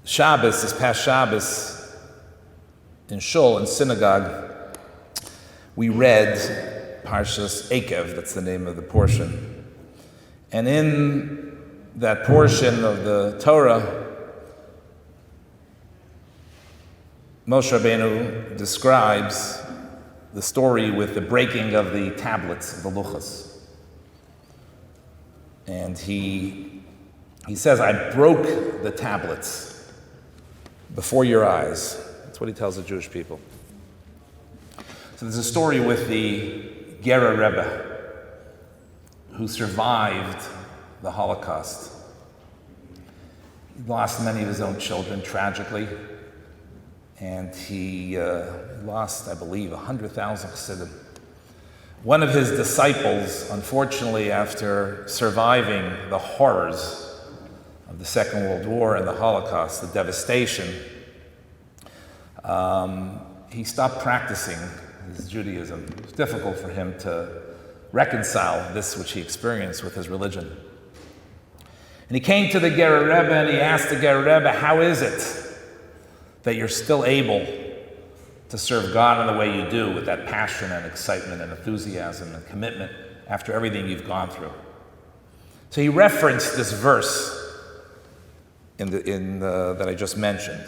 Shabbos, this past Shabbos, in Shul, in synagogue, we read Parshas Ekev, that's the name of the portion. And in that portion of the Torah, Moshe Rabbeinu describes the story with the breaking of the tablets of the Luchos. And he says, I broke the tablets before your eyes. That's what he tells the Jewish people. So there's a story with the Gera Rebbe who survived the Holocaust. He lost many of his own children tragically, and he lost, I believe, 100,000 Chassidim. One of his disciples, unfortunately, after surviving the horrors of the Second World War and the Holocaust, the devastation, he stopped practicing his Judaism. It was difficult for him to reconcile this which he experienced with his religion. And he came to the Gera Rebbe and he asked the Gera Rebbe, how is it that you're still able to serve God in the way you do with that passion and excitement and enthusiasm and commitment after everything you've gone through? So he referenced this verse that I just mentioned,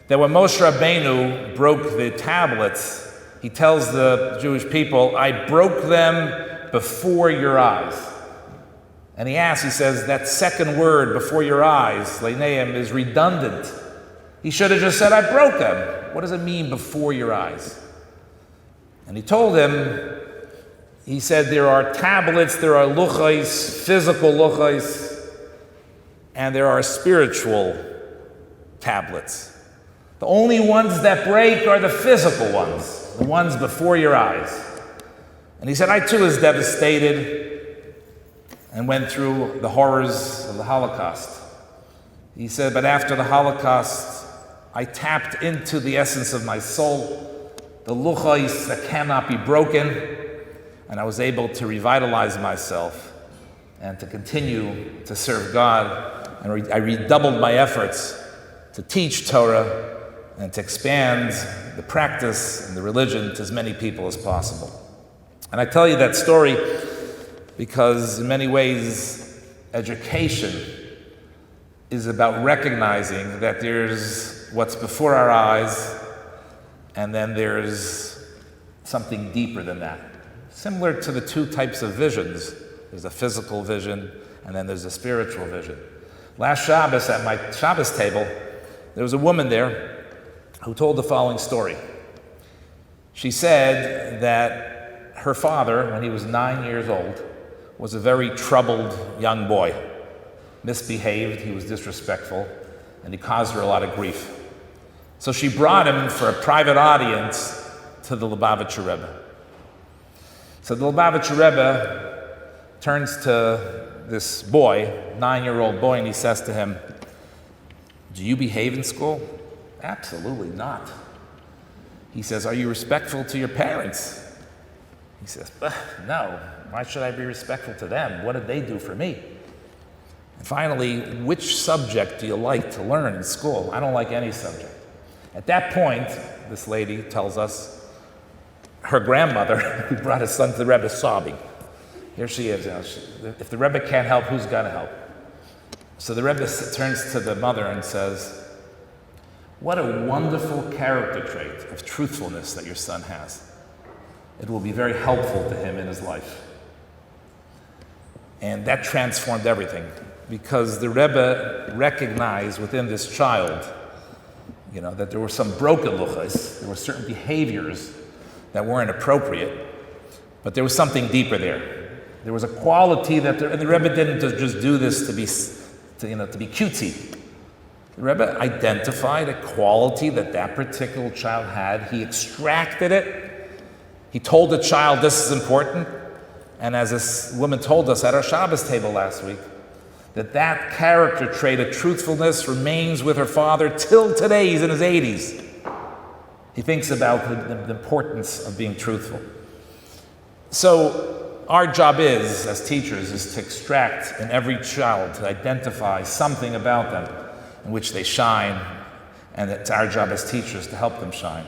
that when Moshe Rabbeinu broke the tablets, he tells the Jewish people, I broke them before your eyes. And he says, that second word, before your eyes, leineim, is redundant. He should have just said, I broke them. What does it mean, before your eyes? And he told him, he said, there are tablets, there are luchos, physical luchos, and there are spiritual tablets. The only ones that break are the physical ones, the ones before your eyes. And he said, I too was devastated and went through the horrors of the Holocaust. He said, but after the Holocaust, I tapped into the essence of my soul, the luchos that cannot be broken, and I was able to revitalize myself and to continue to serve God. And I redoubled my efforts to teach Torah and to expand the practice and the religion to as many people as possible. And I tell you that story because in many ways, education is about recognizing that there's what's before our eyes, and then there's something deeper than that. Similar to the two types of visions. There's a physical vision, and then there's a spiritual vision. Last Shabbos, at my Shabbos table, there was a woman there who told the following story. She said that her father, when he was 9 years old, was a very troubled young boy. Misbehaved, he was disrespectful, and he caused her a lot of grief. So she brought him for a private audience to the Lubavitcher Rebbe. So the Lubavitcher Rebbe turns to this boy, 9-year-old boy, and he says to him, do you behave in school? Absolutely not. He says, are you respectful to your parents? He says, no. Why should I be respectful to them? What did they do for me? And finally, which subject do you like to learn in school? I don't like any subject. At that point, this lady tells us, her grandmother, who brought his son to the Rebbe, sobbing. Here she is. If the Rebbe can't help, who's going to help? So the Rebbe turns to the mother and says, what a wonderful character trait of truthfulness that your son has. It will be very helpful to him in his life. And that transformed everything, because the Rebbe recognized within this child, that there were some broken luchos, there were certain behaviors that weren't appropriate, but there was something deeper there. There was a quality and the Rebbe didn't just do this to be cutesy. The Rebbe identified a quality that particular child had. He extracted it. He told the child, this is important. And as this woman told us at our Shabbos table last week, that character trait of truthfulness remains with her father till today. He's in his 80s. He thinks about the importance of being truthful. So our job as teachers, is to extract in every child, to identify something about them in which they shine And it's our job as teachers to help them shine.